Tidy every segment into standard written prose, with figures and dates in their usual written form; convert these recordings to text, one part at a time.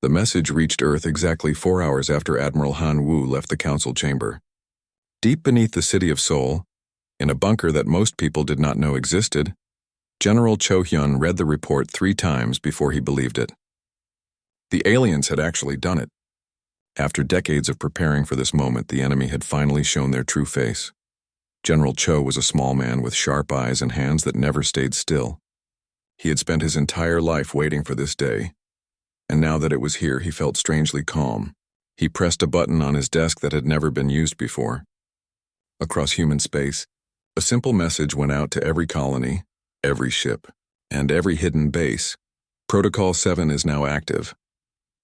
The message reached Earth exactly 4 hours after Admiral Han Wu left the council chamber. Deep beneath the city of Seoul, in a bunker that most people did not know existed, General Cho Hyun read the report 3 times before he believed it. The aliens had actually done it. After decades of preparing for this moment, the enemy had finally shown their true face. General Cho was a small man with sharp eyes and hands that never stayed still. He had spent his entire life waiting for this day, and now that it was here, he felt strangely calm. He pressed a button on his desk that had never been used before. Across human space, a simple message went out to every colony, every ship, and every hidden base. Protocol 7 is now active.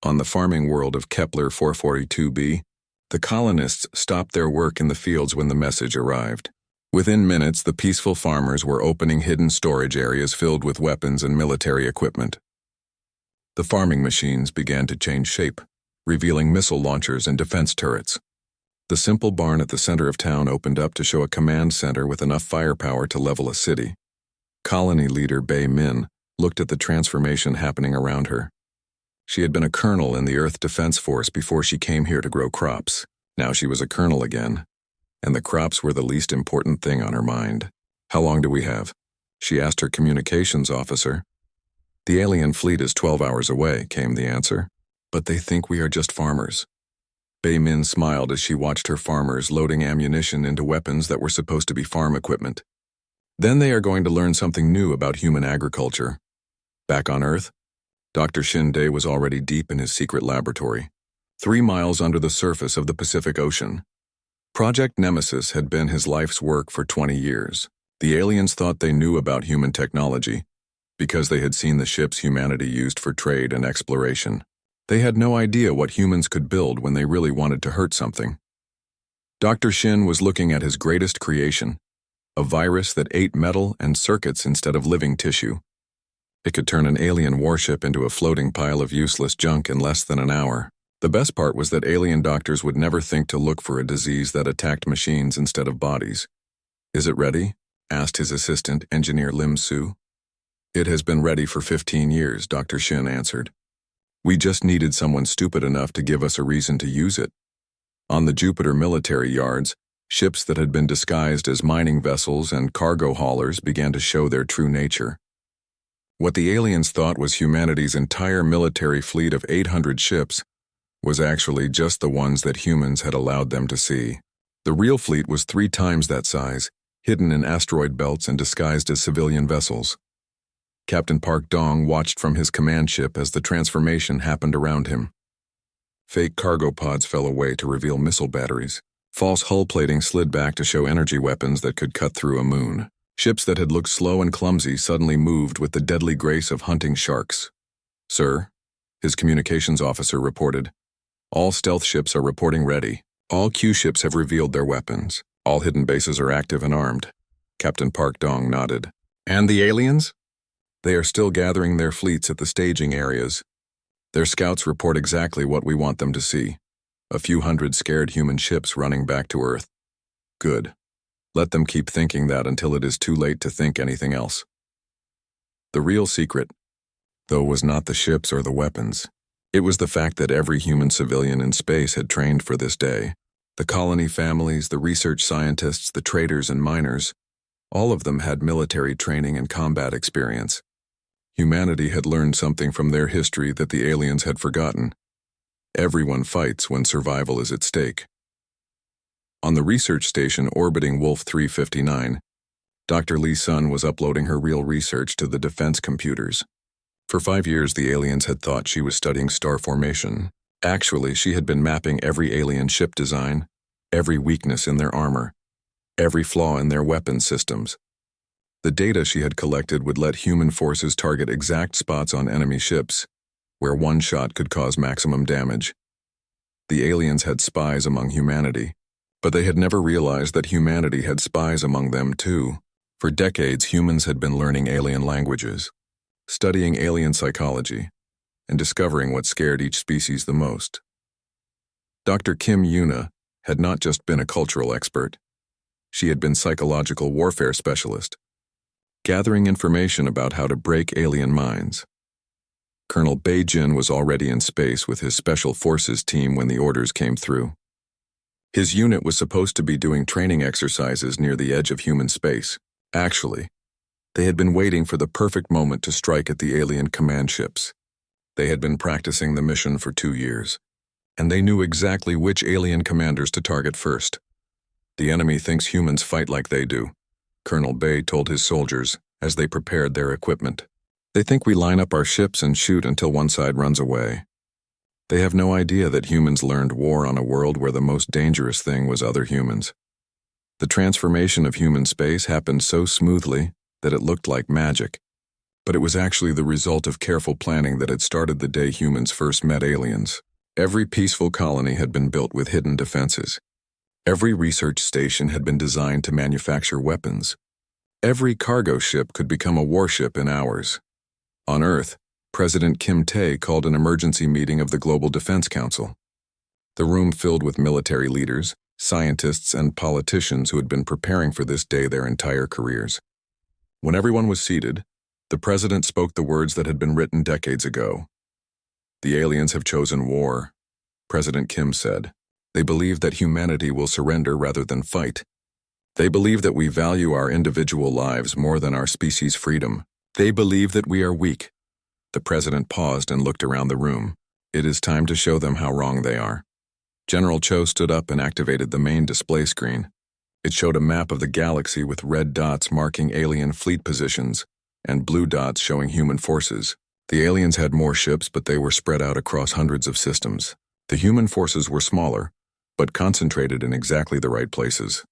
On the farming world of Kepler 442b, the colonists stopped their work in the fields when the message arrived. Within minutes, the peaceful farmers were opening hidden storage areas filled with weapons and military equipment. The farming machines began to change shape, revealing missile launchers and defense turrets. The simple barn at the center of town opened up to show a command center with enough firepower to level a city. Colony leader Bei Min looked at the transformation happening around her. She had been a colonel in the Earth Defense Force before she came here to grow crops. Now she was a colonel again, and the crops were the least important thing on her mind. "How long do we have?" she asked her communications officer. "The alien fleet is 12 hours away," came the answer. "But they think we are just farmers." Bei Min smiled as she watched her farmers loading ammunition into weapons that were supposed to be farm equipment. Then they are going to learn something new about human agriculture. Back on Earth, Dr. Shin Dae was already deep in his secret laboratory, 3 miles under the surface of the Pacific Ocean. Project Nemesis had been his life's work for 20 years. The aliens thought they knew about human technology because they had seen the ships humanity used for trade and exploration. They had no idea what humans could build when they really wanted to hurt something. Dr. Shin was looking at his greatest creation, a virus that ate metal and circuits instead of living tissue. It could turn an alien warship into a floating pile of useless junk in less than an hour. The best part was that alien doctors would never think to look for a disease that attacked machines instead of bodies. "Is it ready?" asked his assistant, Engineer Lim Su. "It has been ready for 15 years, Dr. Shin answered. "We just needed someone stupid enough to give us a reason to use it." On the Jupiter military yards, ships that had been disguised as mining vessels and cargo haulers began to show their true nature. What the aliens thought was humanity's entire military fleet of 800 ships was actually just the ones that humans had allowed them to see. The real fleet was 3 times that size, hidden in asteroid belts and disguised as civilian vessels. Captain Park Dong watched from his command ship as the transformation happened around him. Fake cargo pods fell away to reveal missile batteries. False hull plating slid back to show energy weapons that could cut through a moon. Ships that had looked slow and clumsy suddenly moved with the deadly grace of hunting sharks. "Sir," his communications officer reported, "all stealth ships are reporting ready. All Q ships have revealed their weapons. All hidden bases are active and armed." Captain Park Dong nodded. "And the aliens?" "They are still gathering their fleets at the staging areas. Their scouts report exactly what we want them to see. A few hundred scared human ships running back to Earth." "Good. Let them keep thinking that until it is too late to think anything else." The real secret, though, was not the ships or the weapons. It was the fact that every human civilian in space had trained for this day. The colony families, the research scientists, the traders and miners, all of them had military training and combat experience. Humanity had learned something from their history that the aliens had forgotten. Everyone fights when survival is at stake. On the research station orbiting Wolf 359, Dr. Lee Sun was uploading her real research to the defense computers. For 5 years, the aliens had thought she was studying star formation. Actually, she had been mapping every alien ship design, every weakness in their armor, every flaw in their weapons systems. The data she had collected would let human forces target exact spots on enemy ships, where one shot could cause maximum damage. The aliens had spies among humanity, but they had never realized that humanity had spies among them too. For decades, humans had been learning alien languages, studying alien psychology, and discovering what scared each species the most. Dr. Kim Yuna had not just been a cultural expert. She had been psychological warfare specialist, gathering information about how to break alien minds. Colonel Beijin was already in space with his Special Forces team when the orders came through. His unit was supposed to be doing training exercises near the edge of human space. Actually, they had been waiting for the perfect moment to strike at the alien command ships. They had been practicing the mission for 2 years, and they knew exactly which alien commanders to target first. The enemy thinks humans fight like they do, Colonel Bay told his soldiers as they prepared their equipment. They think we line up our ships and shoot until one side runs away. They have no idea that humans learned war on a world where the most dangerous thing was other humans. The transformation of human space happened so smoothly that it looked like magic, but it was actually the result of careful planning that had started the day humans first met aliens. Every peaceful colony had been built with hidden defenses. Every research station had been designed to manufacture weapons. Every cargo ship could become a warship in hours. On Earth, President Kim Tae called an emergency meeting of the Global Defense Council. The room filled with military leaders, scientists, and politicians who had been preparing for this day their entire careers. When everyone was seated, the president spoke the words that had been written decades ago. "The aliens have chosen war," President Kim said. "They believe that humanity will surrender rather than fight. They believe that we value our individual lives more than our species' freedom. They believe that we are weak." The president paused and looked around the room. "It is time to show them how wrong they are." General Cho stood up and activated the main display screen. It showed a map of the galaxy with red dots marking alien fleet positions and blue dots showing human forces. The aliens had more ships, but they were spread out across hundreds of systems. The human forces were smaller, but concentrated in exactly the right places.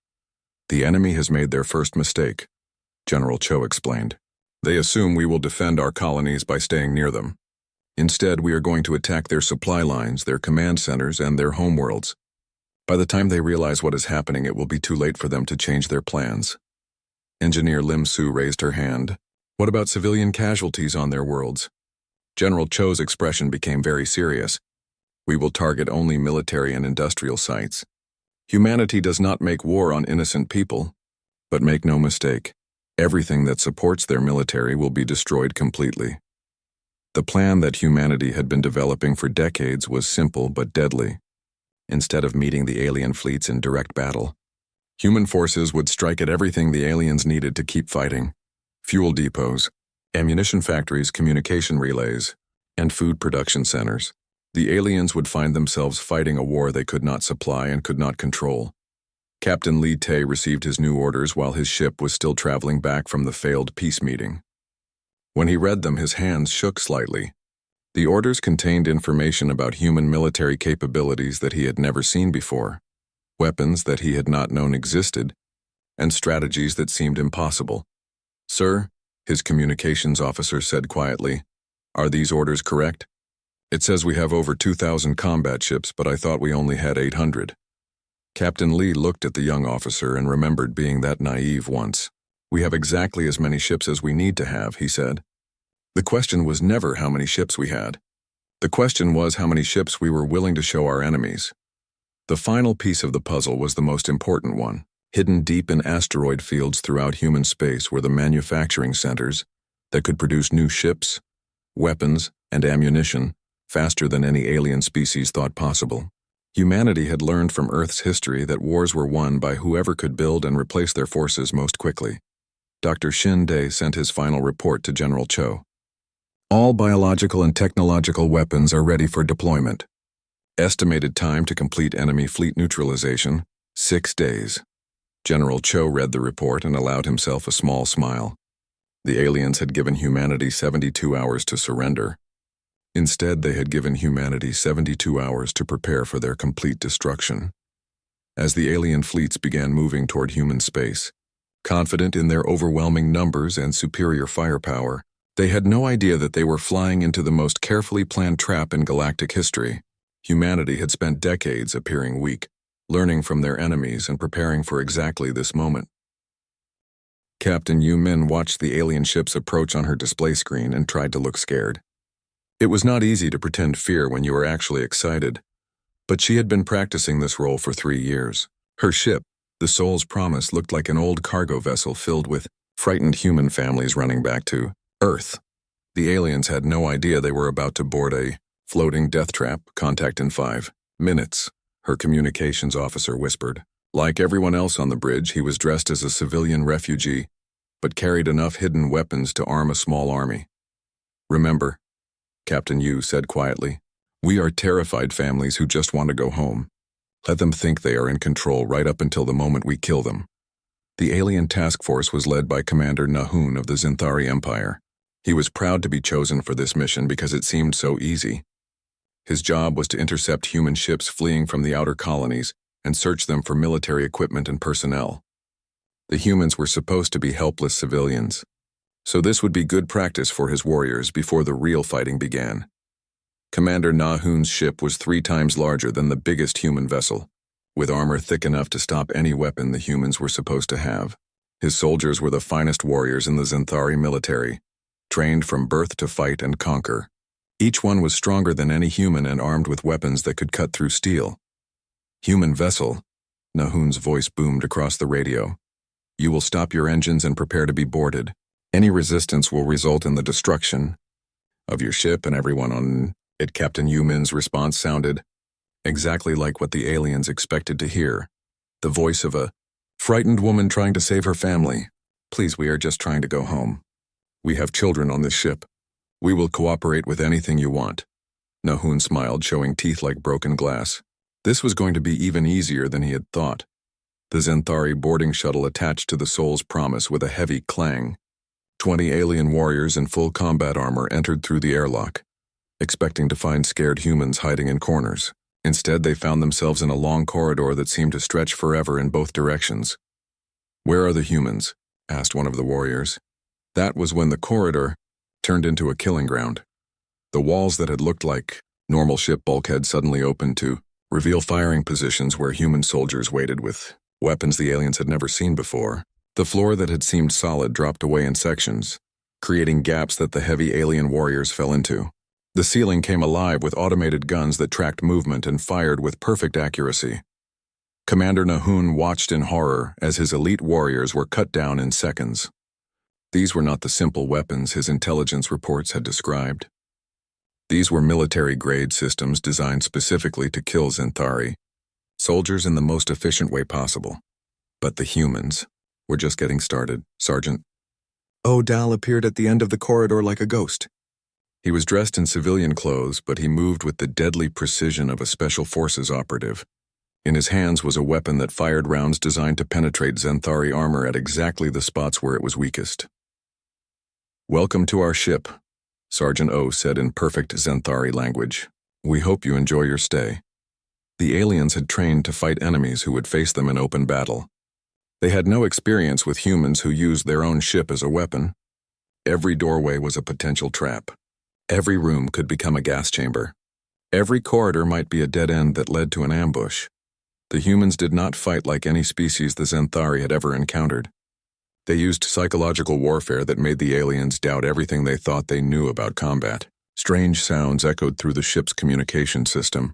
"The enemy has made their first mistake," General Cho explained. "They assume we will defend our colonies by staying near them. Instead, we are going to attack their supply lines, their command centers, and their homeworlds. By the time they realize what is happening, it will be too late for them to change their plans." Engineer Lim Su raised her hand. "What about civilian casualties on their worlds?" General Cho's expression became very serious. "We will target only military and industrial sites. Humanity does not make war on innocent people, but make no mistake, everything that supports their military will be destroyed completely." The plan that humanity had been developing for decades was simple but deadly. Instead of meeting the alien fleets in direct battle, human forces would strike at everything the aliens needed to keep fighting: fuel depots, ammunition factories, communication relays, and food production centers. The aliens would find themselves fighting a war they could not supply and could not control. Captain Lee Tae received his new orders while his ship was still traveling back from the failed peace meeting. When he read them, his hands shook slightly. The orders contained information about human military capabilities that he had never seen before, weapons that he had not known existed, and strategies that seemed impossible. "Sir," his communications officer said quietly, "are these orders correct? It says we have over 2,000 combat ships, but I thought we only had 800. Captain Lee looked at the young officer and remembered being that naive once. "We have exactly as many ships as we need to have," he said. "The question was never how many ships we had. The question was how many ships we were willing to show our enemies." The final piece of the puzzle was the most important one. Hidden deep in asteroid fields throughout human space were the manufacturing centers that could produce new ships, weapons, and ammunition faster than any alien species thought possible. Humanity had learned from Earth's history that wars were won by whoever could build and replace their forces most quickly. Dr. Shin Dae sent his final report to General Cho. "All biological and technological weapons are ready for deployment. Estimated time to complete enemy fleet neutralization, 6 days." General Cho read the report and allowed himself a small smile. The aliens had given humanity 72 hours to surrender. Instead, they had given humanity 72 hours to prepare for their complete destruction. As the alien fleets began moving toward human space, confident in their overwhelming numbers and superior firepower, they had no idea that they were flying into the most carefully planned trap in galactic history. Humanity had spent decades appearing weak, learning from their enemies and preparing for exactly this moment. Captain Yu Min watched the alien ships approach on her display screen and tried to look scared. It was not easy to pretend fear when you were actually excited, but she had been practicing this role for 3 years. Her ship, the Soul's Promise, looked like an old cargo vessel filled with frightened human families running back to Earth. The aliens had no idea they were about to board a floating death trap. Contact in 5 minutes, her communications officer whispered. Like everyone else on the bridge, he was dressed as a civilian refugee, but carried enough hidden weapons to arm a small army. Remember, Captain Yu said quietly, we are terrified families who just want to go home. Let them think they are in control right up until the moment we kill them. The alien task force was led by Commander Nahun of the Zinthari Empire. He was proud to be chosen for this mission because it seemed so easy. His job was to intercept human ships fleeing from the outer colonies and search them for military equipment and personnel. The humans were supposed to be helpless civilians, so this would be good practice for his warriors before the real fighting began. Commander Nahun's ship was 3 times larger than the biggest human vessel, with armor thick enough to stop any weapon the humans were supposed to have. His soldiers were the finest warriors in the Zinthari military, trained from birth to fight and conquer. Each one was stronger than any human and armed with weapons that could cut through steel. Human vessel, Nahun's voice boomed across the radio. You will stop your engines and prepare to be boarded. Any resistance will result in the destruction of your ship and everyone on it. Captain Yumin's response sounded exactly like what the aliens expected to hear. The voice of a frightened woman trying to save her family. Please, we are just trying to go home. We have children on this ship. We will cooperate with anything you want. Nahun smiled, showing teeth like broken glass. This was going to be even easier than he had thought. The Zinthari boarding shuttle attached to the Soul's Promise with a heavy clang. 20 alien warriors in full combat armor entered through the airlock, expecting to find scared humans hiding in corners. Instead, they found themselves in a long corridor that seemed to stretch forever in both directions. Where are the humans? Asked one of the warriors. That was when the corridor turned into a killing ground. The walls that had looked like normal ship bulkheads suddenly opened to reveal firing positions where human soldiers waited with weapons the aliens had never seen before. The floor that had seemed solid dropped away in sections, creating gaps that the heavy alien warriors fell into. The ceiling came alive with automated guns that tracked movement and fired with perfect accuracy. Commander Nahun watched in horror as his elite warriors were cut down in seconds. These were not the simple weapons his intelligence reports had described. These were military-grade systems designed specifically to kill Zinthari, soldiers in the most efficient way possible. But the humans were just getting started. Sergeant O'Dal appeared at the end of the corridor like a ghost. He was dressed in civilian clothes, but he moved with the deadly precision of a special forces operative. In his hands was a weapon that fired rounds designed to penetrate Zinthari armor at exactly the spots where it was weakest. Welcome to our ship, Sergeant O said in perfect Zinthari language. We hope you enjoy your stay. The aliens had trained to fight enemies who would face them in open battle. They had no experience with humans who used their own ship as a weapon. Every doorway was a potential trap. Every room could become a gas chamber. Every corridor might be a dead end that led to an ambush. The humans did not fight like any species the Zinthari had ever encountered. They used psychological warfare that made the aliens doubt everything they thought they knew about combat. Strange sounds echoed through the ship's communication system,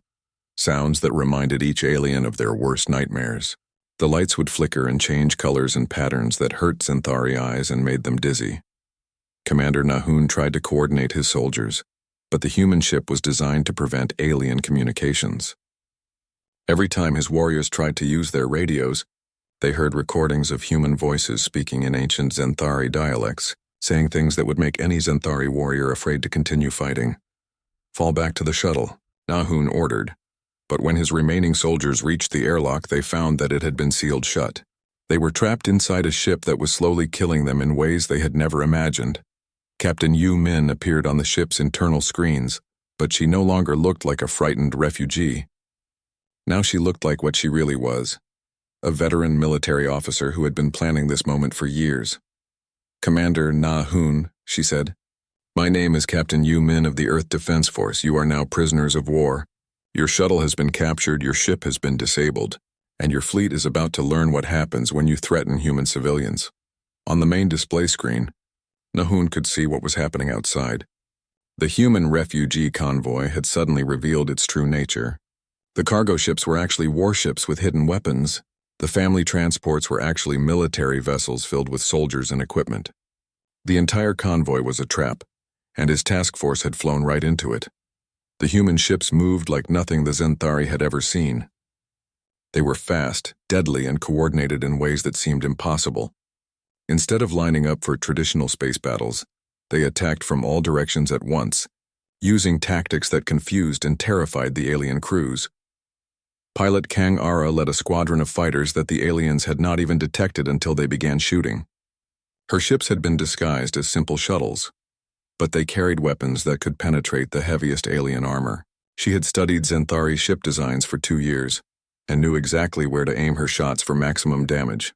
sounds that reminded each alien of their worst nightmares. The lights would flicker and change colors and patterns that hurt Zinthari eyes and made them dizzy. Commander Nahun tried to coordinate his soldiers, but the human ship was designed to prevent alien communications. Every time his warriors tried to use their radios, they heard recordings of human voices speaking in ancient Zinthari dialects, saying things that would make any Zinthari warrior afraid to continue fighting. Fall back to the shuttle, Nahun ordered. But when his remaining soldiers reached the airlock, they found that it had been sealed shut. They were trapped inside a ship that was slowly killing them in ways they had never imagined. Captain Yu Min appeared on the ship's internal screens, but she no longer looked like a frightened refugee. Now she looked like what she really was, a veteran military officer who had been planning this moment for years. Commander Nahun, she said. My name is Captain Yu Min of the Earth Defense Force. You are now prisoners of war. Your shuttle has been captured, your ship has been disabled, and your fleet is about to learn what happens when you threaten human civilians. On the main display screen, Nahun could see what was happening outside. The human refugee convoy had suddenly revealed its true nature. The cargo ships were actually warships with hidden weapons. The family transports were actually military vessels filled with soldiers and equipment. The entire convoy was a trap, and his task force had flown right into it. The human ships moved like nothing the Zenthari had ever seen. They were fast, deadly, and coordinated in ways that seemed impossible. Instead of lining up for traditional space battles, they attacked from all directions at once, using tactics that confused and terrified the alien crews. Pilot Kang Ara led a squadron of fighters that the aliens had not even detected until they began shooting. Her ships had been disguised as simple shuttles, but they carried weapons that could penetrate the heaviest alien armor. She had studied Zenthari ship designs for 2 years, and knew exactly where to aim her shots for maximum damage.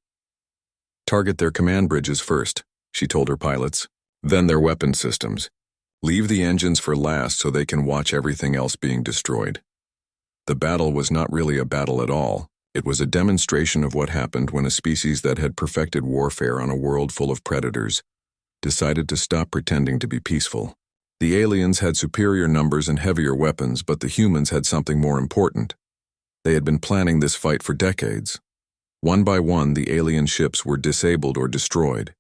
Target their command bridges first, she told her pilots, then their weapon systems. Leave the engines for last so they can watch everything else being destroyed. The battle was not really a battle at all. It was a demonstration of what happened when a species that had perfected warfare on a world full of predators decided to stop pretending to be peaceful. The aliens had superior numbers and heavier weapons, but the humans had something more important. They had been planning this fight for decades. One by one, the alien ships were disabled or destroyed.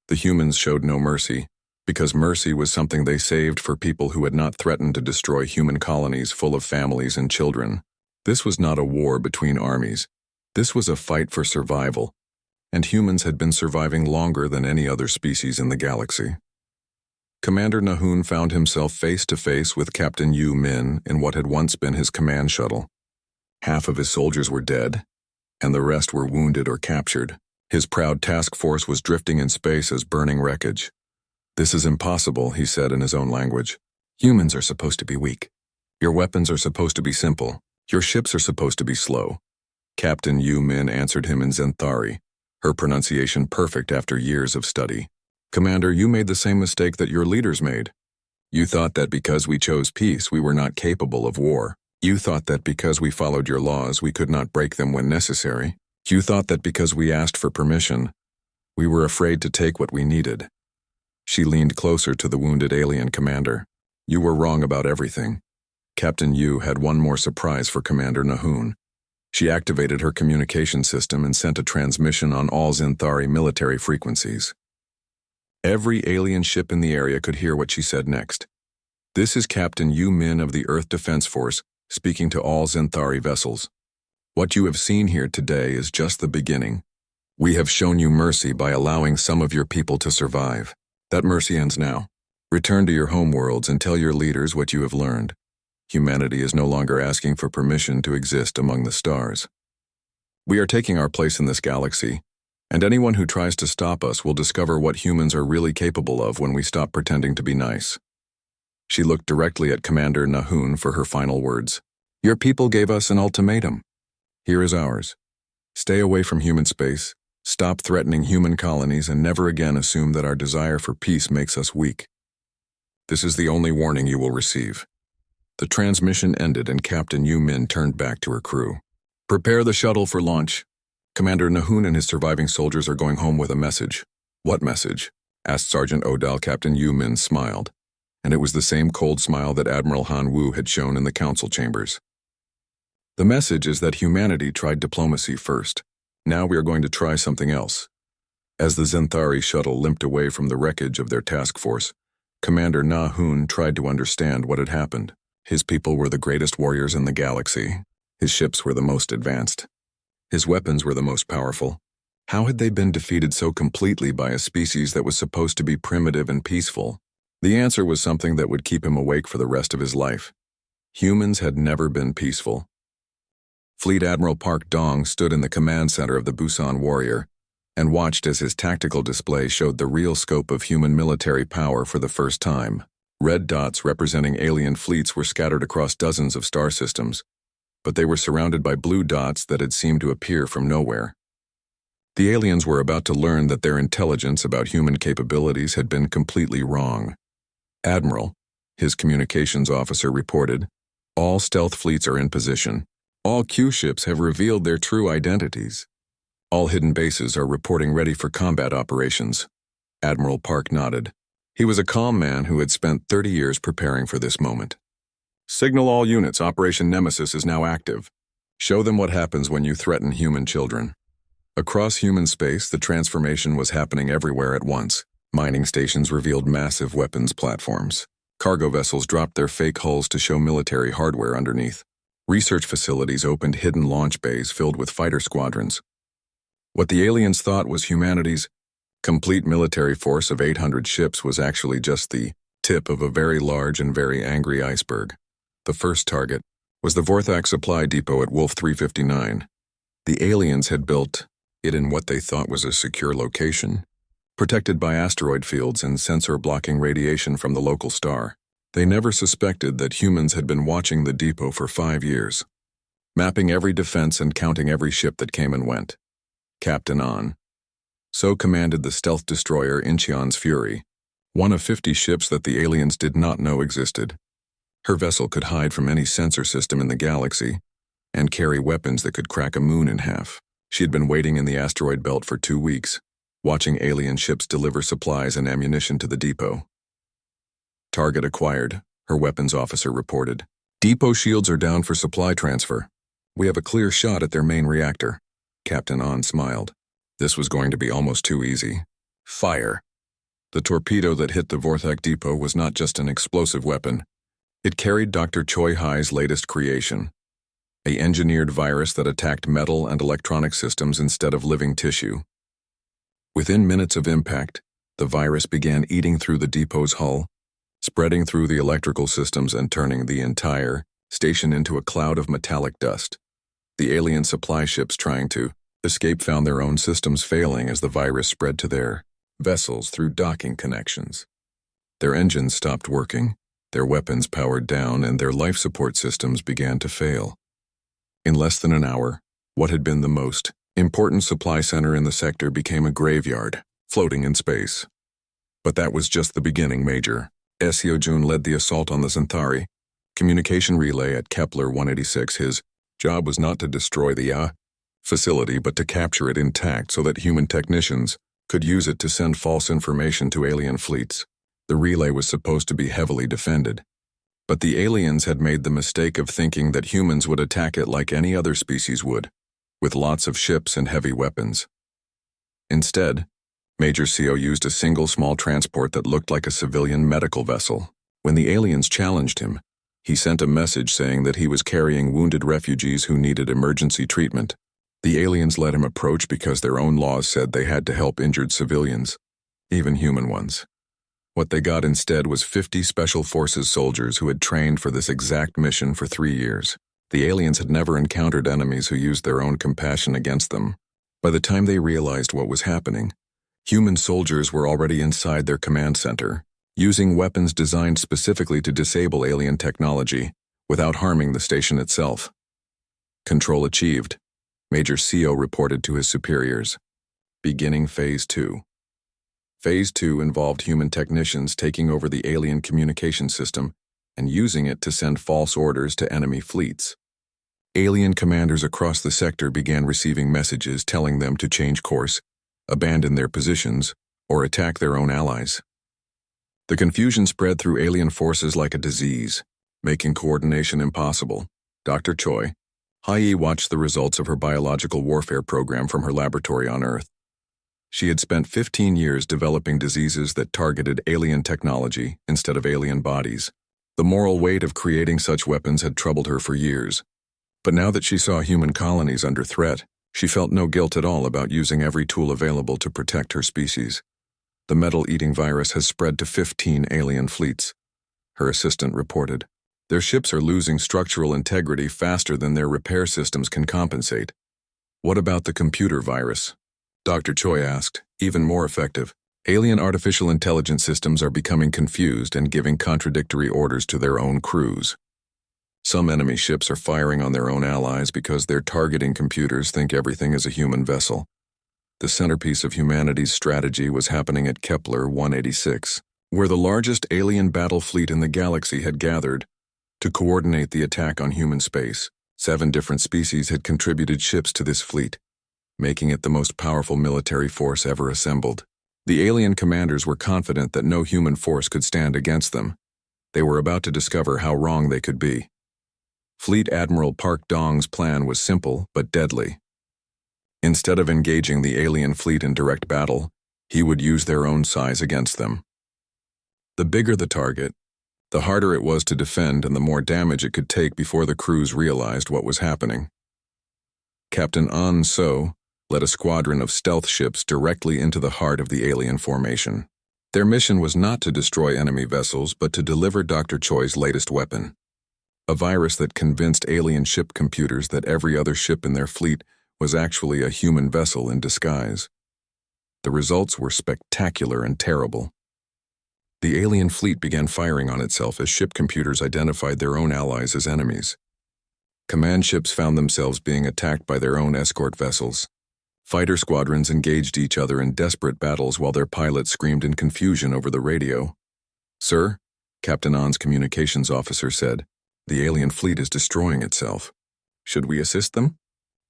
The humans showed no mercy, because mercy was something they saved for people who had not threatened to destroy human colonies full of families and children. This was not a war between armies. This was a fight for survival, and humans had been surviving longer than any other species in the galaxy. Commander Nahun found himself face to face with Captain Yu Min in what had once been his command shuttle. Half of his soldiers were dead, and the rest were wounded or captured. His proud task force was drifting in space as burning wreckage. "This is impossible," he said in his own language. "Humans are supposed to be weak. Your weapons are supposed to be simple. Your ships are supposed to be slow." Captain Yu Min answered him in Zenthari, her pronunciation perfect after years of study. "Commander, you made the same mistake that your leaders made. You thought that because we chose peace, we were not capable of war. You thought that because we followed your laws, we could not break them when necessary. You thought that because we asked for permission, we were afraid to take what we needed." She leaned closer to the wounded alien commander. "You were wrong about everything." Captain Yu had one more surprise for Commander Nahun. She activated her communication system and sent a transmission on all Zenthari military frequencies. Every alien ship in the area could hear what she said next. "This is Captain Yu Min of the Earth Defense Force, speaking to all Zenthari vessels. What you have seen here today is just the beginning. We have shown you mercy by allowing some of your people to survive. That mercy ends now. Return to your homeworlds and tell your leaders what you have learned. Humanity is no longer asking for permission to exist among the stars. We are taking our place in this galaxy, and anyone who tries to stop us will discover what humans are really capable of when we stop pretending to be nice." She looked directly at Commander Nahun for her final words. "Your people gave us an ultimatum. Here is ours. Stay away from human space, stop threatening human colonies, and never again assume that our desire for peace makes us weak. This is the only warning you will receive." The transmission ended and Captain Yu Min turned back to her crew. "Prepare the shuttle for launch. Commander Nahun and his surviving soldiers are going home with a message." "What message?" asked Sergeant Odal. Captain Yu Min smiled, and it was the same cold smile that Admiral Han Wu had shown in the council chambers. "The message is that humanity tried diplomacy first. Now we are going to try something else." As the Zenthari shuttle limped away from the wreckage of their task force, Commander Nahun tried to understand what had happened. His people were the greatest warriors in the galaxy. His ships were the most advanced. His weapons were the most powerful. How had they been defeated so completely by a species that was supposed to be primitive and peaceful? The answer was something that would keep him awake for the rest of his life. Humans had never been peaceful. Fleet Admiral Park Dong stood in the command center of the Busan Warrior and watched as his tactical display showed the real scope of human military power for the first time. Red dots representing alien fleets were scattered across dozens of star systems, but they were surrounded by blue dots that had seemed to appear from nowhere. The aliens were about to learn that their intelligence about human capabilities had been completely wrong. "Admiral," his communications officer reported, "all stealth fleets are in position. All Q ships have revealed their true identities. All hidden bases are reporting ready for combat operations." Admiral Park nodded. He was a calm man who had spent 30 years preparing for this moment. "Signal all units, Operation Nemesis is now active. Show them what happens when you threaten human children." Across human space, the transformation was happening everywhere at once. Mining stations revealed massive weapons platforms. Cargo vessels dropped their fake hulls to show military hardware underneath. Research facilities opened hidden launch bays filled with fighter squadrons. What the aliens thought was humanity's complete military force of 800 ships was actually just the tip of a very large and very angry iceberg. The first target was the Vorthak supply depot at Wolf 359. The aliens had built it in what they thought was a secure location, protected by asteroid fields and sensor-blocking radiation from the local star. They never suspected that humans had been watching the depot for 5 years, mapping every defense and counting every ship that came and went. Captain An. So commanded the stealth destroyer Incheon's Fury, one of 50 ships that the aliens did not know existed. Her vessel could hide from any sensor system in the galaxy and carry weapons that could crack a moon in half. She had been waiting in the asteroid belt for 2 weeks, watching alien ships deliver supplies and ammunition to the depot. Target acquired, her weapons officer reported. Depot shields are down for supply transfer. We have a clear shot at their main reactor. Captain An smiled. This was going to be almost too easy. Fire. The torpedo that hit the Vorthak depot was not just an explosive weapon. It carried Dr. Choi Hai's latest creation, an engineered virus that attacked metal and electronic systems instead of living tissue. Within minutes of impact, the virus began eating through the depot's hull, spreading through the electrical systems and turning the entire station into a cloud of metallic dust. The alien supply ships trying to escape found their own systems failing as the virus spread to their vessels through docking connections. Their engines stopped working, their weapons powered down, and their life support systems began to fail. In less than an hour, what had been the most important supply center in the sector became a graveyard, floating in space. But that was just the beginning, Major. Seojun led the assault on the Centauri communication relay at Kepler 186. His job was not to destroy the facility, but to capture it intact so that human technicians could use it to send false information to alien fleets. The relay was supposed to be heavily defended, but the aliens had made the mistake of thinking that humans would attack it like any other species would, with lots of ships and heavy weapons. Instead, Major Seo used a single small transport that looked like a civilian medical vessel. When the aliens challenged him, he sent a message saying that he was carrying wounded refugees who needed emergency treatment. The aliens let him approach because their own laws said they had to help injured civilians, even human ones. What they got instead was 50 Special Forces soldiers who had trained for this exact mission for 3 years. The aliens had never encountered enemies who used their own compassion against them. By the time they realized what was happening, human soldiers were already inside their command center, using weapons designed specifically to disable alien technology without harming the station itself. Control achieved, Major Seo reported to his superiors. Beginning Phase 2. Phase 2 involved human technicians taking over the alien communication system and using it to send false orders to enemy fleets. Alien commanders across the sector began receiving messages telling them to change course, abandon their positions, or attack their own allies. The confusion spread through alien forces like a disease, making coordination impossible. Dr. Choi Hai watched the results of her biological warfare program from her laboratory on Earth. She had spent 15 years developing diseases that targeted alien technology instead of alien bodies. The moral weight of creating such weapons had troubled her for years. But now that she saw human colonies under threat, she felt no guilt at all about using every tool available to protect her species. The metal-eating virus has spread to 15 alien fleets, her assistant reported. Their ships are losing structural integrity faster than their repair systems can compensate. What about the computer virus? Dr. Choi asked. Even more effective. Alien artificial intelligence systems are becoming confused and giving contradictory orders to their own crews. Some enemy ships are firing on their own allies because their targeting computers think everything is a human vessel. The centerpiece of humanity's strategy was happening at Kepler 186, where the largest alien battle fleet in the galaxy had gathered to coordinate the attack on human space. 7 different species had contributed ships to this fleet, making it the most powerful military force ever assembled. The alien commanders were confident that no human force could stand against them. They were about to discover how wrong they could be. Fleet Admiral Park Dong's plan was simple but deadly. Instead of engaging the alien fleet in direct battle, He would use their own size against them. The bigger the target, the harder it was to defend and the more damage it could take before the crews realized what was happening. Captain An So led a squadron of stealth ships directly into the heart of the alien formation. Their mission was not to destroy enemy vessels, but to deliver Dr. Choi's latest weapon, a virus that convinced alien ship computers that every other ship in their fleet was actually a human vessel in disguise. The results were spectacular and terrible. The alien fleet began firing on itself as ship computers identified their own allies as enemies. Command ships found themselves being attacked by their own escort vessels. Fighter squadrons engaged each other in desperate battles while their pilots screamed in confusion over the radio. "Sir," Captain An's communications officer said, "the alien fleet is destroying itself. Should we assist them?"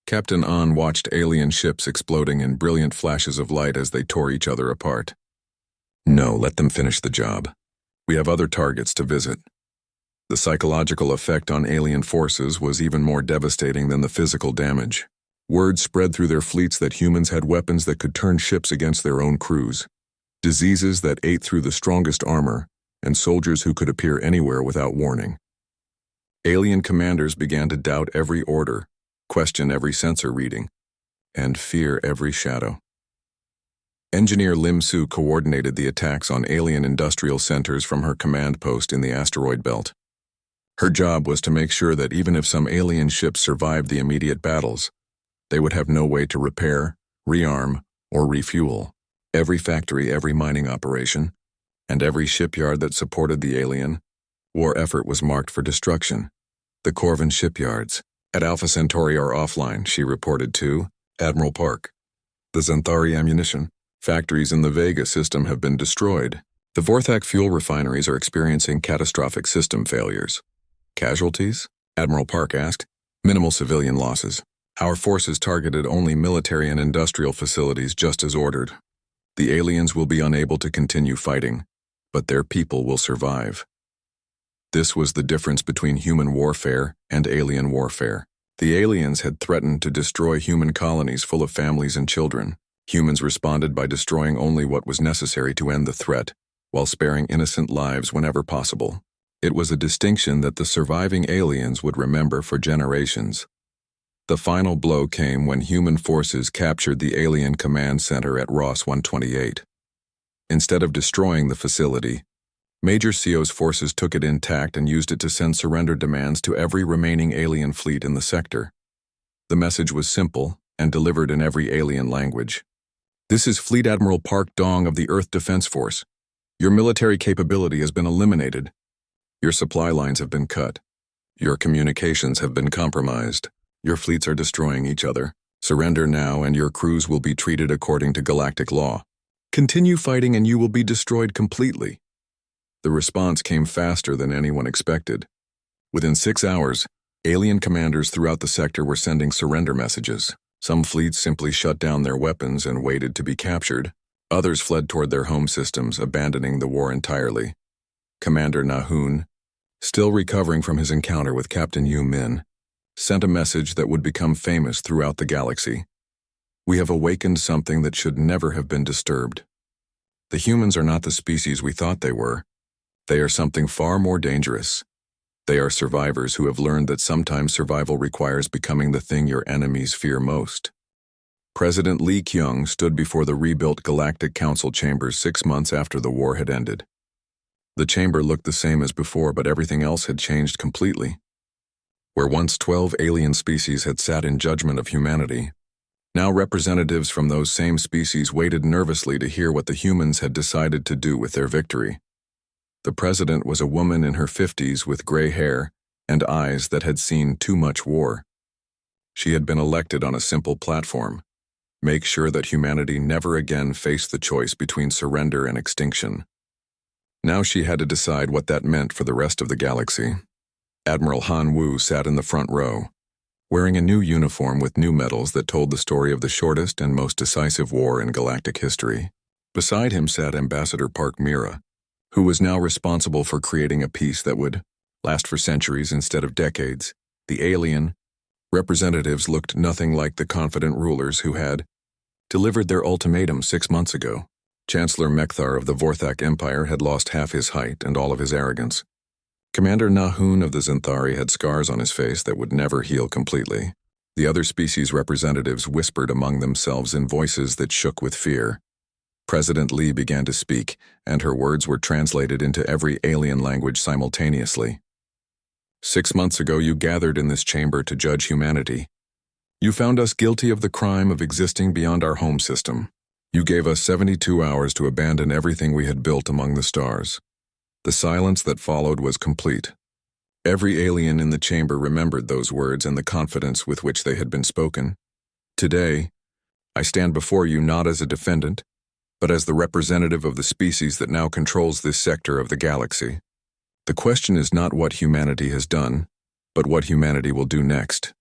Captain An watched alien ships exploding in brilliant flashes of light as they tore each other apart. "No, let them finish the job. We have other targets to visit." The psychological effect on alien forces was even more devastating than the physical damage. Word spread through their fleets that humans had weapons that could turn ships against their own crews, diseases that ate through the strongest armor, and soldiers who could appear anywhere without warning. Alien commanders began to doubt every order, question every sensor reading, and fear every shadow. Engineer Lim Su coordinated the attacks on alien industrial centers from her command post in the asteroid belt. Her job was to make sure that even if some alien ships survived the immediate battles, they would have no way to repair, rearm, or refuel. Every factory, every mining operation, and every shipyard that supported the alien war effort was marked for destruction. The Corvin shipyards at Alpha Centauri are offline, she reported to Admiral Park. The Xanthari ammunition factories in the Vega system have been destroyed. The Vorthak fuel refineries are experiencing catastrophic system failures. Casualties? Admiral Park asked. Minimal civilian losses. Our forces targeted only military and industrial facilities just as ordered. The aliens will be unable to continue fighting, but their people will survive. This was the difference between human warfare and alien warfare. The aliens had threatened to destroy human colonies full of families and children. Humans responded by destroying only what was necessary to end the threat, while sparing innocent lives whenever possible. It was a distinction that the surviving aliens would remember for generations. The final blow came when human forces captured the alien command center at Ross 128. Instead of destroying the facility, Major Seo's forces took it intact and used it to send surrender demands to every remaining alien fleet in the sector. The message was simple and delivered in every alien language. "This is Fleet Admiral Park Dong of the Earth Defense Force. Your military capability has been eliminated. Your supply lines have been cut. Your communications have been compromised. Your fleets are destroying each other. Surrender now and your crews will be treated according to galactic law. Continue fighting and you will be destroyed completely." The response came faster than anyone expected. Within 6 hours, alien commanders throughout the sector were sending surrender messages. Some fleets simply shut down their weapons and waited to be captured. Others fled toward their home systems, abandoning the war entirely. Commander Nahun, still recovering from his encounter with Captain Yu Min, sent a message that would become famous throughout the galaxy. "We have awakened something that should never have been disturbed. The humans are not the species we thought they were. They are something far more dangerous. They are survivors who have learned that sometimes survival requires becoming the thing your enemies fear most." President Lee Kyung stood before the rebuilt Galactic Council chambers 6 months after the war had ended. The chamber looked the same as before, but everything else had changed completely. Where once 12 alien species had sat in judgment of humanity, now representatives from those same species waited nervously to hear what the humans had decided to do with their victory. The president was a woman in her 50s with gray hair and eyes that had seen too much war. She had been elected on a simple platform: make sure that humanity never again faced the choice between surrender and extinction. Now she had to decide what that meant for the rest of the galaxy. Admiral Han Wu sat in the front row, wearing a new uniform with new medals that told the story of the shortest and most decisive war in galactic history. Beside him sat Ambassador Park Mira, who was now responsible for creating a peace that would last for centuries instead of decades. The alien representatives looked nothing like the confident rulers who had delivered their ultimatum 6 months ago. Chancellor Mekthar of the Vorthak Empire had lost half his height and all of his arrogance. Commander Nahun of the Zenthari had scars on his face that would never heal completely. The other species representatives whispered among themselves in voices that shook with fear. President Lee began to speak, and her words were translated into every alien language simultaneously. 6 months ago, you gathered in this chamber to judge humanity. You found us guilty of the crime of existing beyond our home system. You gave us 72 hours to abandon everything we had built among the stars. The silence that followed was complete. Every alien in the chamber remembered those words and the confidence with which they had been spoken. Today, I stand before you not as a defendant, but as the representative of the species that now controls this sector of the galaxy. The question is not what humanity has done, but what humanity will do next.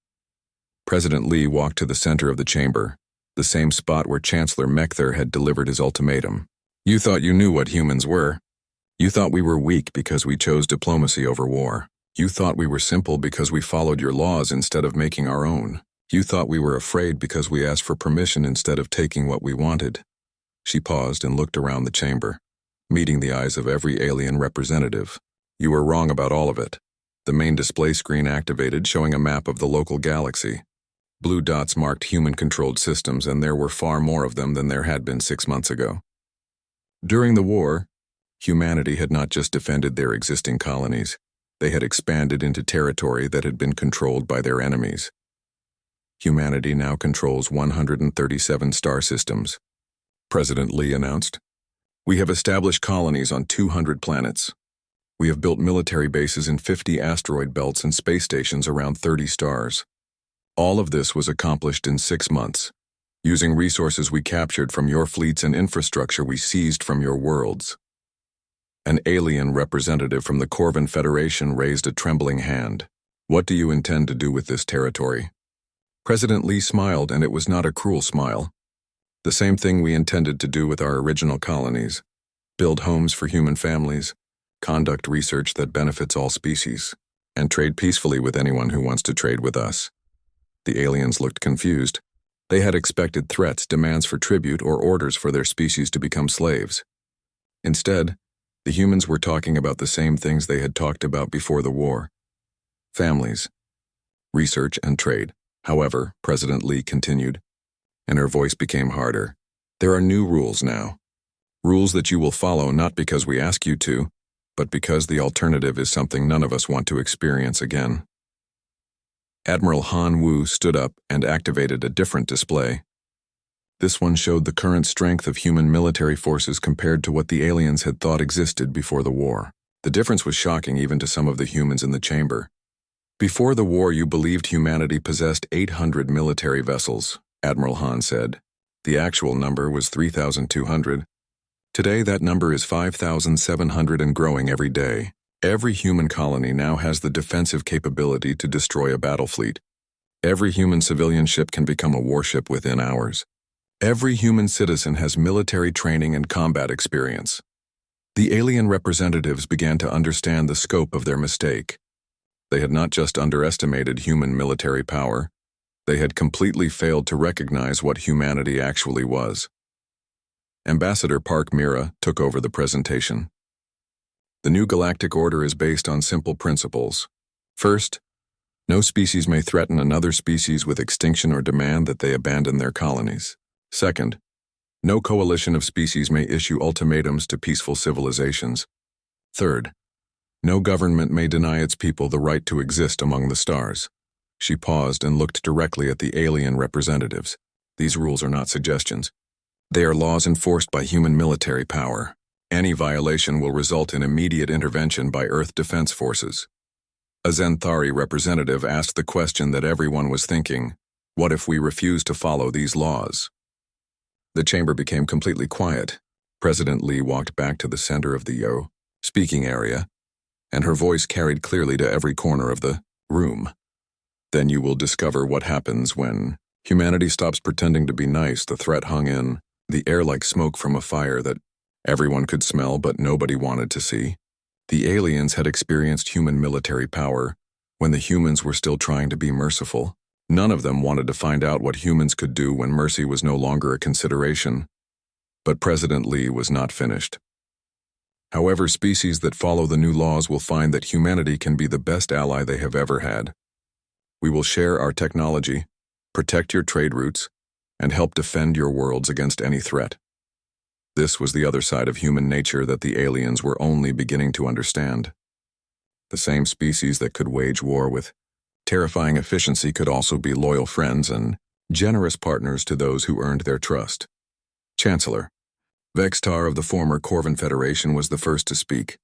President Lee walked to the center of the chamber, the same spot where Chancellor Mekthar had delivered his ultimatum. You thought you knew what humans were. You thought we were weak because we chose diplomacy over war. You thought we were simple because we followed your laws instead of making our own. You thought we were afraid because we asked for permission instead of taking what we wanted. She paused and looked around the chamber, meeting the eyes of every alien representative. You were wrong about all of it. The main display screen activated, showing a map of the local galaxy. Blue dots marked human-controlled systems, and there were far more of them than there had been 6 months ago. During the war, humanity had not just defended their existing colonies. They had expanded into territory that had been controlled by their enemies. Humanity now controls 137 star systems. President Lee announced, "We have established colonies on 200 planets. We have built military bases in 50 asteroid belts and space stations around 30 stars. All of this was accomplished in 6 months, using resources we captured from your fleets and infrastructure we seized from your worlds." An alien representative from the Corvan Federation raised a trembling hand. "What do you intend to do with this territory?" President Lee smiled, and it was not a cruel smile. "The same thing we intended to do with our original colonies. Build homes for human families, conduct research that benefits all species, and trade peacefully with anyone who wants to trade with us." The aliens looked confused. They had expected threats, demands for tribute, or orders for their species to become slaves. Instead, the humans were talking about the same things they had talked about before the war: families, research, and trade. However, President Lee continued, and her voice became harder. "There are new rules now. Rules that you will follow not because we ask you to, but because the alternative is something none of us want to experience again." Admiral Han Wu stood up and activated a different display. This one showed the current strength of human military forces compared to what the aliens had thought existed before the war. The difference was shocking even to some of the humans in the chamber. "Before the war, you believed humanity possessed 800 military vessels," Admiral Han said. "The actual number was 3,200. Today, that number is 5,700 and growing every day. Every human colony now has the defensive capability to destroy a battle fleet. Every human civilian ship can become a warship within hours. Every human citizen has military training and combat experience." The alien representatives began to understand the scope of their mistake. They had not just underestimated human military power, they had completely failed to recognize what humanity actually was. Ambassador Park Mira took over the presentation. "The new galactic order is based on simple principles. First, no species may threaten another species with extinction or demand that they abandon their colonies. Second, no coalition of species may issue ultimatums to peaceful civilizations. Third, no government may deny its people the right to exist among the stars." She paused and looked directly at the alien representatives. "These rules are not suggestions. They are laws enforced by human military power. Any violation will result in immediate intervention by Earth Defense Forces." A Zenthari representative asked the question that everyone was thinking: what if we refuse to follow these laws? The chamber became completely quiet. President Lee walked back to the center of the speaking area, and her voice carried clearly to every corner of the room. "Then you will discover what happens when humanity stops pretending to be nice." The threat hung in the air like smoke from a fire that everyone could smell but nobody wanted to see. The aliens had experienced human military power when the humans were still trying to be merciful. None of them wanted to find out what humans could do when mercy was no longer a consideration. But President Lee was not finished. However, species that follow the new laws will find that humanity can be the best ally they have ever had. We will share our technology, protect your trade routes, and help defend your worlds against any threat. This was the other side of human nature that the aliens were only beginning to understand. The same species that could wage war with terrifying efficiency could also be loyal friends and generous partners to those who earned their trust. Chancellor Vextar of the former Corvan Federation was the first to speak.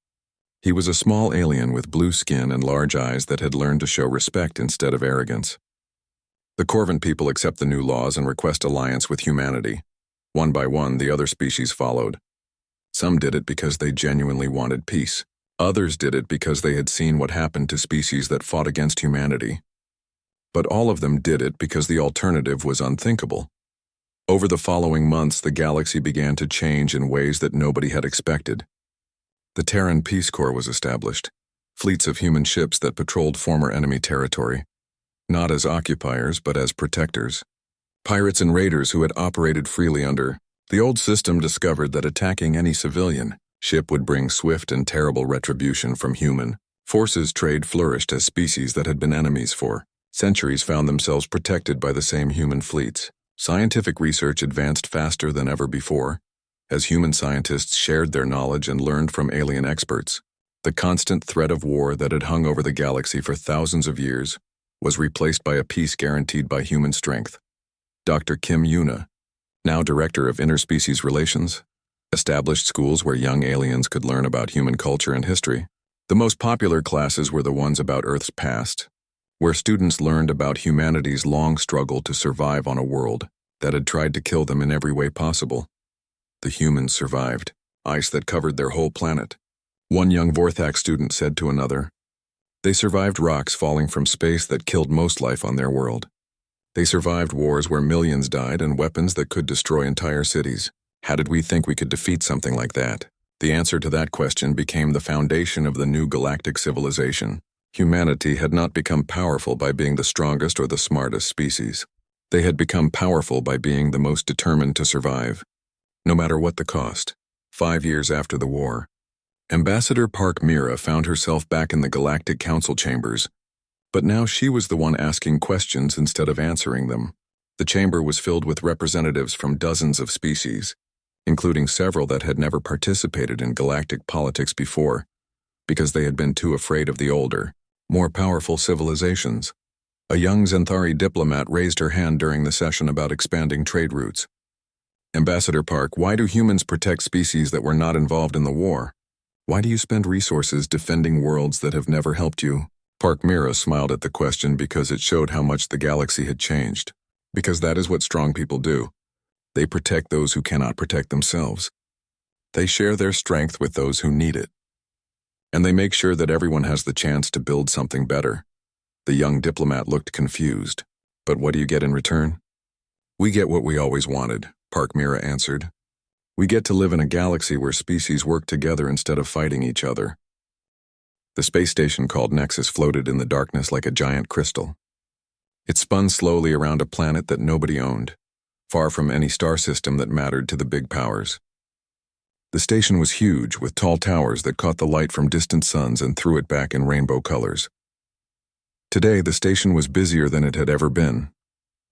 He was a small alien with blue skin and large eyes that had learned to show respect instead of arrogance. The Corvan people accept the new laws and request alliance with humanity. One by one, the other species followed. Some did it because they genuinely wanted peace. Others did it because they had seen what happened to species that fought against humanity. But all of them did it because the alternative was unthinkable. Over the following months, the galaxy began to change in ways that nobody had expected. The Terran Peace Corps was established, fleets of human ships that patrolled former enemy territory, not as occupiers but as protectors. Pirates and raiders who had operated freely under the old system discovered that attacking any civilian ship would bring swift and terrible retribution from human forces. Trade flourished as species that had been enemies for centuries found themselves protected by the same human fleets. Scientific research advanced faster than ever before, as human scientists shared their knowledge and learned from alien experts. The constant threat of war that had hung over the galaxy for thousands of years was replaced by a peace guaranteed by human strength. Dr. Kim Yuna, now Director of Interspecies Relations, established schools where young aliens could learn about human culture and history. The most popular classes were the ones about Earth's past, where students learned about humanity's long struggle to survive on a world that had tried to kill them in every way possible. The humans survived, ice that covered their whole planet. One young Vorthax student said to another, "They survived rocks falling from space that killed most life on their world. They survived wars where millions died and weapons that could destroy entire cities. How did we think we could defeat something like that?" The answer to that question became the foundation of the new galactic civilization. Humanity had not become powerful by being the strongest or the smartest species. They had become powerful by being the most determined to survive, no matter what the cost. 5 years after the war, Ambassador Park Mira found herself back in the Galactic Council chambers, but now she was the one asking questions instead of answering them. The chamber was filled with representatives from dozens of species, including several that had never participated in galactic politics before, because they had been too afraid of the older, more powerful civilizations. A young Xanthari diplomat raised her hand during the session about expanding trade routes. "Ambassador Park, why do humans protect species that were not involved in the war? Why do you spend resources defending worlds that have never helped you?" Park Mira smiled at the question because it showed how much the galaxy had changed. Because that is what strong people do. They protect those who cannot protect themselves. They share their strength with those who need it. And they make sure that everyone has the chance to build something better. The young diplomat looked confused. "But what do you get in return?" "We get what we always wanted," Park Mira answered. "We get to live in a galaxy where species work together instead of fighting each other." The space station called Nexus floated in the darkness like a giant crystal. It spun slowly around a planet that nobody owned, far from any star system that mattered to the big powers. The station was huge, with tall towers that caught the light from distant suns and threw it back in rainbow colors. Today, the station was busier than it had ever been.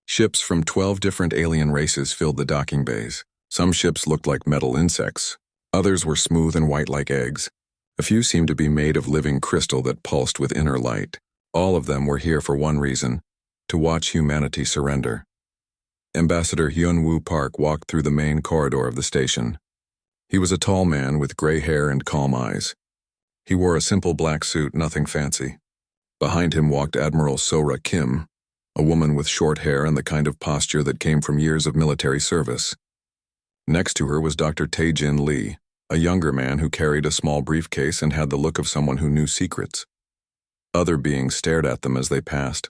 Ships from 12 different alien races filled the docking bays. Some ships looked like metal insects. Others were smooth and white like eggs. A few seemed to be made of living crystal that pulsed with inner light. All of them were here for one reason: to watch humanity surrender. Ambassador Hyun-woo Park walked through the main corridor of the station. He was a tall man with gray hair and calm eyes. He wore a simple black suit, nothing fancy. Behind him walked Admiral Sora Kim, a woman with short hair and the kind of posture that came from years of military service. Next to her was Dr. Tae-jin Lee, a younger man who carried a small briefcase and had the look of someone who knew secrets. Other beings stared at them as they passed.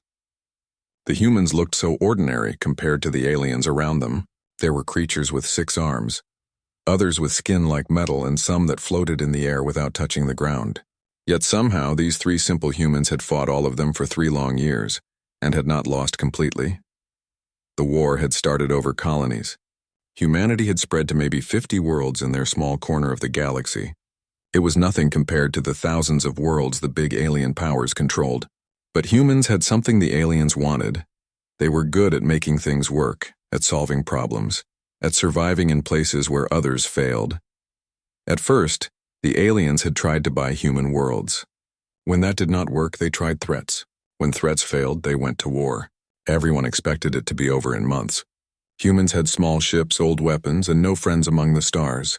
The humans looked so ordinary compared to the aliens around them. There were creatures with 6 arms, others with skin like metal, and some that floated in the air without touching the ground. Yet somehow these 3 simple humans had fought all of them for 3 long years, and had not lost completely. The war had started over colonies. Humanity had spread to maybe 50 worlds in their small corner of the galaxy. It was nothing compared to the thousands of worlds the big alien powers controlled. But humans had something the aliens wanted. They were good at making things work, at solving problems, at surviving in places where others failed. At first, the aliens had tried to buy human worlds. When that did not work, they tried threats. When threats failed, they went to war. Everyone expected it to be over in months. Humans had small ships, old weapons, and no friends among the stars.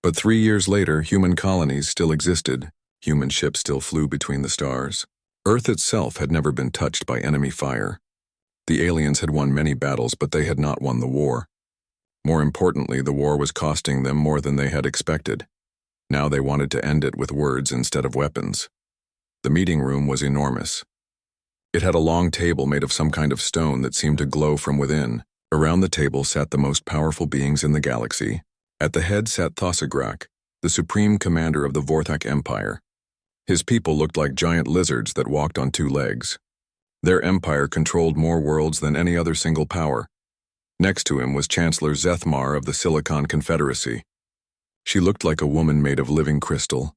But 3 years later, human colonies still existed. Human ships still flew between the stars. Earth itself had never been touched by enemy fire. The aliens had won many battles, but they had not won the war. More importantly, the war was costing them more than they had expected. Now they wanted to end it with words instead of weapons. The meeting room was enormous. It had a long table made of some kind of stone that seemed to glow from within. Around the table sat the most powerful beings in the galaxy. At the head sat Thosagrak, the supreme commander of the Vorthak Empire. His people looked like giant lizards that walked on 2 legs. Their empire controlled more worlds than any other single power. Next to him was Chancellor Zethmar of the Silicon Confederacy. She looked like a woman made of living crystal,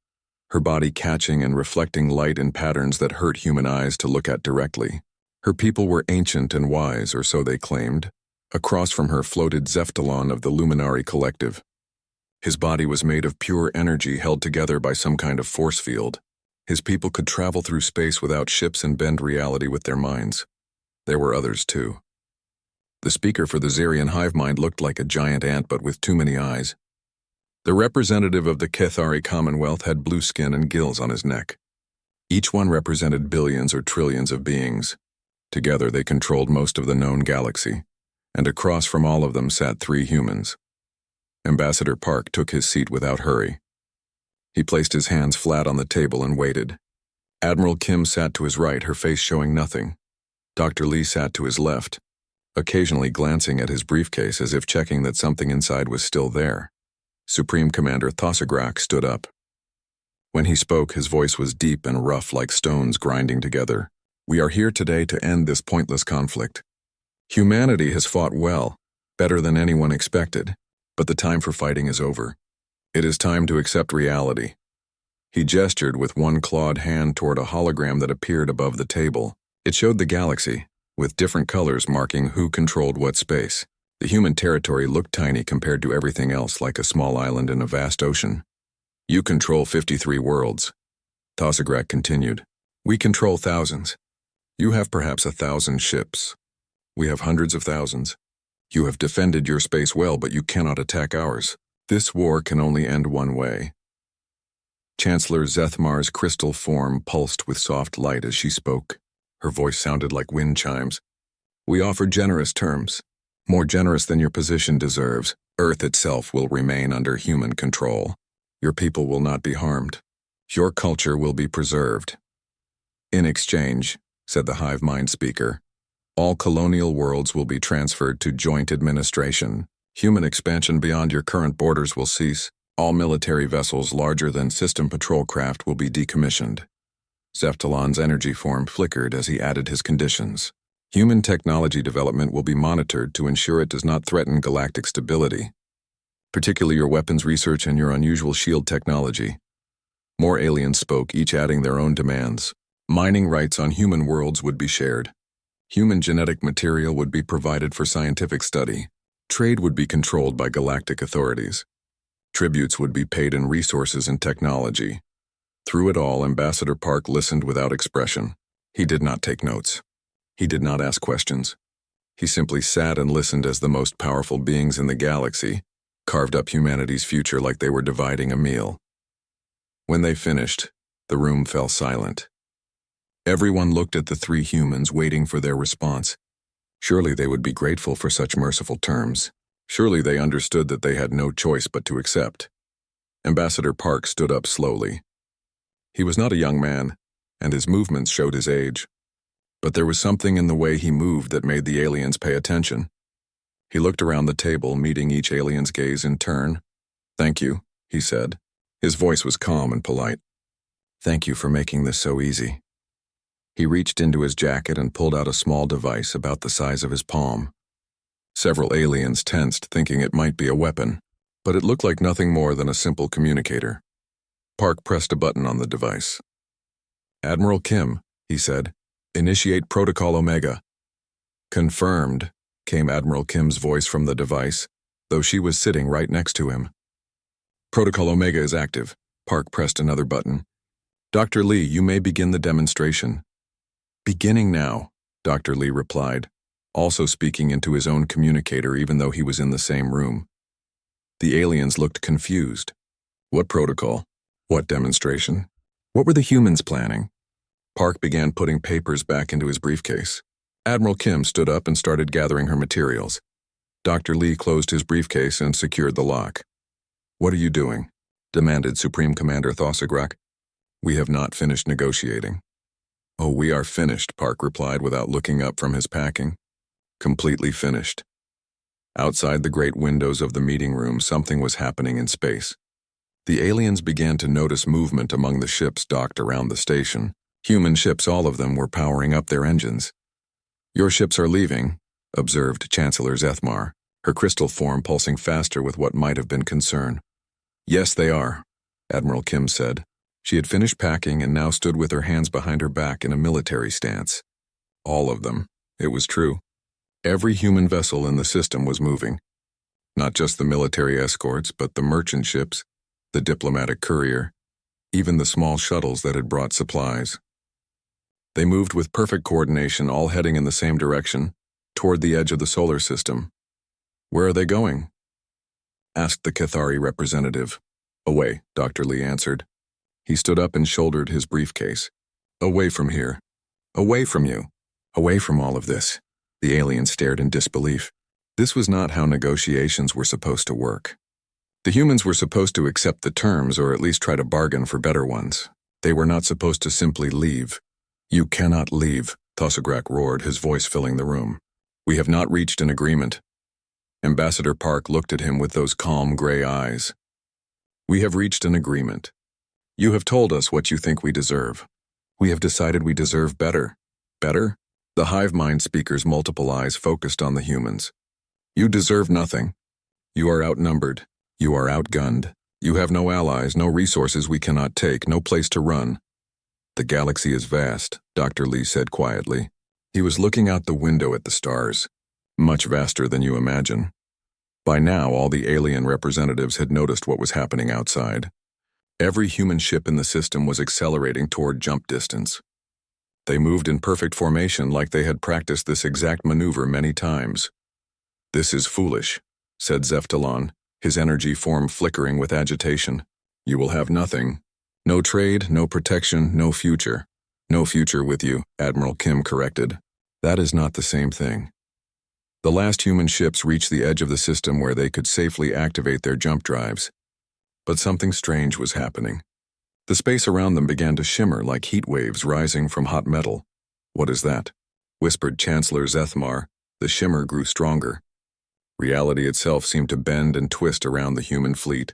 her body catching and reflecting light in patterns that hurt human eyes to look at directly. Her people were ancient and wise, or so they claimed. Across from her floated Zeftalon of the Luminary Collective. His body was made of pure energy held together by some kind of force field. His people could travel through space without ships and bend reality with their minds. There were others too. The speaker for the Zerian hive mind looked like a giant ant but with too many eyes. The representative of the Kethari Commonwealth had blue skin and gills on his neck. Each one represented billions or trillions of beings. Together they controlled most of the known galaxy. And across from all of them sat 3 humans. Ambassador Park took his seat without hurry. He placed his hands flat on the table and waited. Admiral Kim sat to his right, her face showing nothing. Dr. Lee sat to his left, occasionally glancing at his briefcase as if checking that something inside was still there. Supreme Commander Thosagrak stood up. When he spoke, his voice was deep and rough like stones grinding together. We are here today to end this pointless conflict. Humanity has fought well, better than anyone expected, but the time for fighting is over. It is time to accept reality. He gestured with one clawed hand toward a hologram that appeared above the table. It showed the galaxy, with different colors marking who controlled what space. The human territory looked tiny compared to everything else, like a small island in a vast ocean. You control 53 worlds. Thosagrak continued. We control thousands. You have perhaps 1,000 ships. We have hundreds of thousands. You have defended your space well, but you cannot attack ours. This war can only end one way. Chancellor Zethmar's crystal form pulsed with soft light as she spoke. Her voice sounded like wind chimes. We offer generous terms, more generous than your position deserves. Earth itself will remain under human control. Your people will not be harmed. Your culture will be preserved. In exchange, said the hive mind speaker, all colonial worlds will be transferred to joint administration. Human expansion beyond your current borders will cease. All military vessels larger than system patrol craft will be decommissioned. Zeftalon's energy form flickered as he added his conditions. Human technology development will be monitored to ensure it does not threaten galactic stability, particularly your weapons research and your unusual shield technology. More aliens spoke, each adding their own demands. Mining rights on human worlds would be shared. Human genetic material would be provided for scientific study. Trade would be controlled by galactic authorities. Tributes would be paid in resources and technology. Through it all, Ambassador Park listened without expression. He did not take notes. He did not ask questions. He simply sat and listened as the most powerful beings in the galaxy carved up humanity's future like they were dividing a meal. When they finished, the room fell silent. Everyone looked at the 3 humans, waiting for their response. Surely they would be grateful for such merciful terms. Surely they understood that they had no choice but to accept. Ambassador Park stood up slowly. He was not a young man, and his movements showed his age. But there was something in the way he moved that made the aliens pay attention. He looked around the table, meeting each alien's gaze in turn. Thank you, he said. His voice was calm and polite. Thank you for making this so easy. He reached into his jacket and pulled out a small device about the size of his palm. Several aliens tensed, thinking it might be a weapon, but it looked like nothing more than a simple communicator. Park pressed a button on the device. "Admiral Kim," he said, "initiate Protocol Omega." "Confirmed," came Admiral Kim's voice from the device, though she was sitting right next to him. "Protocol Omega is active." Park pressed another button. "Dr. Lee, you may begin the demonstration." "Beginning now," Dr. Lee replied, also speaking into his own communicator even though he was in the same room. The aliens looked confused. What protocol? What demonstration? What were the humans planning? Park began putting papers back into his briefcase. Admiral Kim stood up and started gathering her materials. Dr. Lee closed his briefcase and secured the lock. "What are you doing?" demanded Supreme Commander Thosagrak. "We have not finished negotiating." "Oh, we are finished," Park replied without looking up from his packing. "Completely finished." Outside the great windows of the meeting room, something was happening in space. The aliens began to notice movement among the ships docked around the station. Human ships, all of them, were powering up their engines. "Your ships are leaving," observed Chancellor Zethmar, her crystal form pulsing faster with what might have been concern. "Yes, they are," Admiral Kim said. She had finished packing and now stood with her hands behind her back in a military stance. All of them. It was true. Every human vessel in the system was moving. Not just the military escorts, but the merchant ships, the diplomatic courier, even the small shuttles that had brought supplies. They moved with perfect coordination, all heading in the same direction, toward the edge of the solar system. "Where are they going?" asked the Cathari representative. "Away," Dr. Lee answered. He stood up and shouldered his briefcase. "Away from here. Away from you. Away from all of this." The alien stared in disbelief. This was not how negotiations were supposed to work. The humans were supposed to accept the terms or at least try to bargain for better ones. They were not supposed to simply leave. "You cannot leave," Thosagrak roared, his voice filling the room. "We have not reached an agreement." Ambassador Park looked at him with those calm gray eyes. "We have reached an agreement. You have told us what you think we deserve. We have decided we deserve better." "Better?" The hive mind speaker's multiple eyes focused on the humans. "You deserve nothing. You are outnumbered. You are outgunned. You have no allies, no resources we cannot take, no place to run." "The galaxy is vast," Dr. Lee said quietly. He was looking out the window at the stars. "Much vaster than you imagine." By now, all the alien representatives had noticed what was happening outside. Every human ship in the system was accelerating toward jump distance. They moved in perfect formation like they had practiced this exact maneuver many times. "This is foolish," said Zeftalon, his energy form flickering with agitation. "You will have nothing. No trade, no protection, no future." "No future with you," Admiral Kim corrected. "That is not the same thing." The last human ships reached the edge of the system where they could safely activate their jump drives. But something strange was happening. The space around them began to shimmer like heat waves rising from hot metal. "What is that?" whispered Chancellor Zethmar. The shimmer grew stronger. Reality itself seemed to bend and twist around the human fleet.